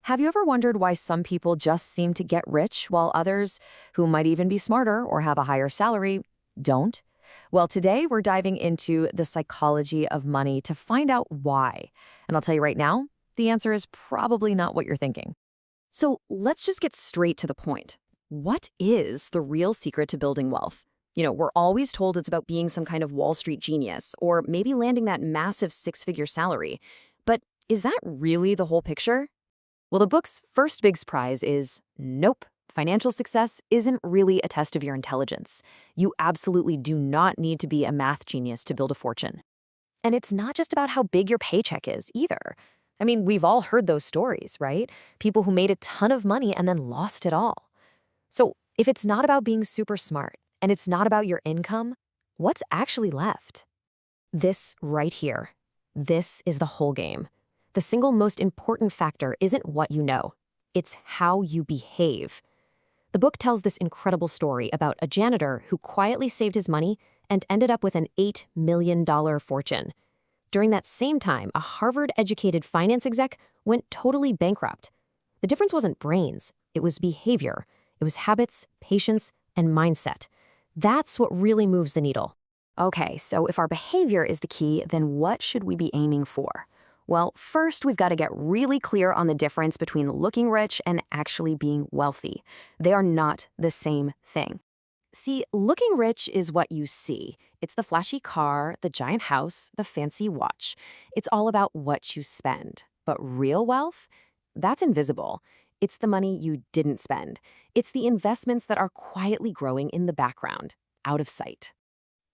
Have you ever wondered why some people just seem to get rich while others, who might even be smarter or have a higher salary, don't? Well, today we're diving into the psychology of money to find out why. And I'll tell you right now, the answer is probably not what you're thinking. So let's just get straight to the point. What is the real secret to building wealth? We're always told it's about being some kind of Wall Street genius or maybe landing that massive six-figure salary. But is that really the whole picture? Well, the book's first big surprise is nope. Financial success isn't really a test of your intelligence. You absolutely do not need to be a math genius to build a fortune. And it's not just about how big your paycheck is either. I mean, we've all heard those stories, right? People who made a ton of money and then lost it all. So if it's not about being super smart and it's not about your income, what's actually left? This right here. This is the whole game. The single most important factor isn't what you know. It's how you behave. The book tells this incredible story about a janitor who quietly saved his money and ended up with an $8 million fortune. During that same time, a Harvard-educated finance exec went totally bankrupt. The difference wasn't brains, it was behavior. It was habits, patience, and mindset. That's what really moves the needle. Okay, so if our behavior is the key, then what should we be aiming for? Well, first, we've got to get really clear on the difference between looking rich and actually being wealthy. They are not the same thing. See, looking rich is what you see. It's the flashy car, the giant house, the fancy watch. It's all about what you spend. But real wealth? That's invisible. It's the money you didn't spend. It's the investments that are quietly growing in the background, out of sight.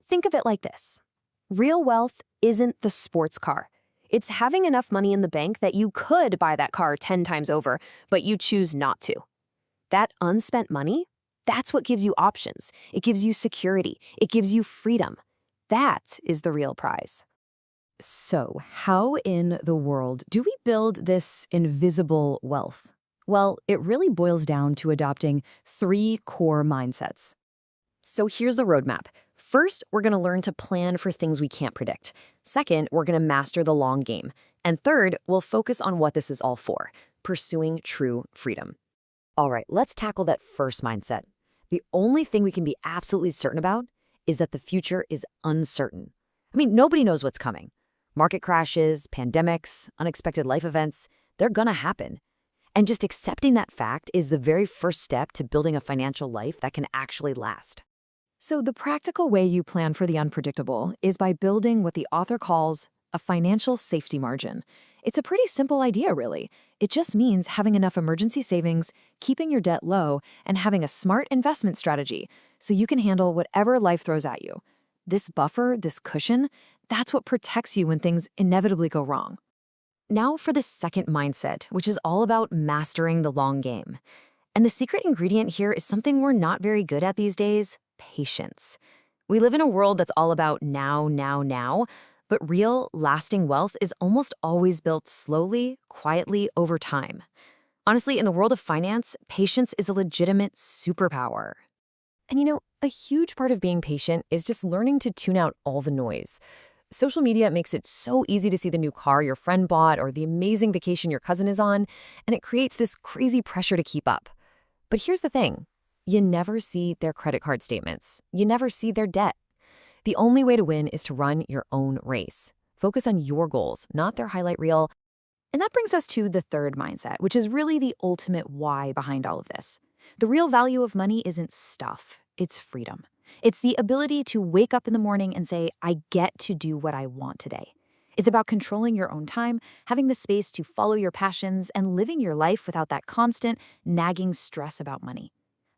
Think of it like this. Real wealth isn't the sports car. It's having enough money in the bank that you could buy that car 10 times over, but you choose not to. That unspent money, that's what gives you options. It gives you security. It gives you freedom. That is the real prize. So, how in the world do we build this invisible wealth? Well, it really boils down to adopting 3 core mindsets. So here's the roadmap. First, we're going to learn to plan for things we can't predict. Second, we're going to master the long game. And third, we'll focus on what this is all for, pursuing true freedom. All right, let's tackle that first mindset. The only thing we can be absolutely certain about is that the future is uncertain. I mean, nobody knows what's coming. Market crashes, pandemics, unexpected life events, they're going to happen. And just accepting that fact is the very first step to building a financial life that can actually last. So the practical way you plan for the unpredictable is by building what the author calls a financial safety margin. It's a pretty simple idea, really. It just means having enough emergency savings, keeping your debt low, and having a smart investment strategy so you can handle whatever life throws at you. This buffer, this cushion, that's what protects you when things inevitably go wrong. Now for the second mindset, which is all about mastering the long game. And the secret ingredient here is something we're not very good at these days: patience. We live in a world that's all about now, now, now, but real, lasting wealth is almost always built slowly, quietly, over time. Honestly, in the world of finance, patience is a legitimate superpower. And a huge part of being patient is just learning to tune out all the noise. Social media makes it so easy to see the new car your friend bought or the amazing vacation your cousin is on, and it creates this crazy pressure to keep up. But here's the thing. You never see their credit card statements. You never see their debt. The only way to win is to run your own race. Focus on your goals, not their highlight reel. And that brings us to the third mindset, which is really the ultimate why behind all of this. The real value of money isn't stuff, it's freedom. It's the ability to wake up in the morning and say, I get to do what I want today. It's about controlling your own time, having the space to follow your passions, and living your life without that constant, nagging stress about money.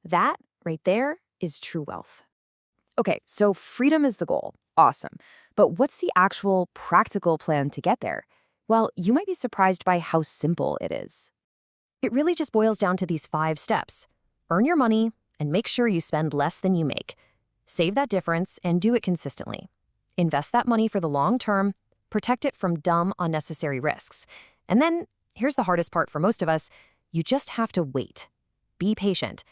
That, right there, is true wealth. Okay, so freedom is the goal. Awesome. But what's the actual practical plan to get there? Well, you might be surprised by how simple it is. It really just boils down to these 5 steps. Earn your money and make sure you spend less than you make. Save that difference and do it consistently. Invest that money for the long term. Protect it from dumb, unnecessary risks. And then, here's the hardest part for most of us, you just have to wait. Be patient.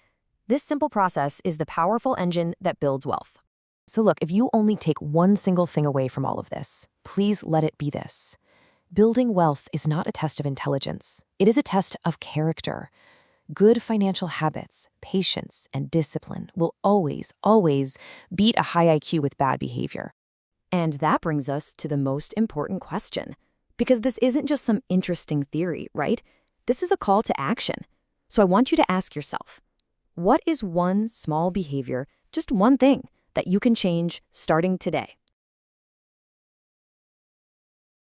This simple process is the powerful engine that builds wealth. So look, if you only take one single thing away from all of this, please let it be this. Building wealth is not a test of intelligence. It is a test of character. Good financial habits, patience, and discipline will always beat a high IQ with bad behavior. And that brings us to the most important question. Because this isn't just some interesting theory, right? This is a call to action. So I want you to ask yourself, what is one small behavior, just one thing, that you can change starting today?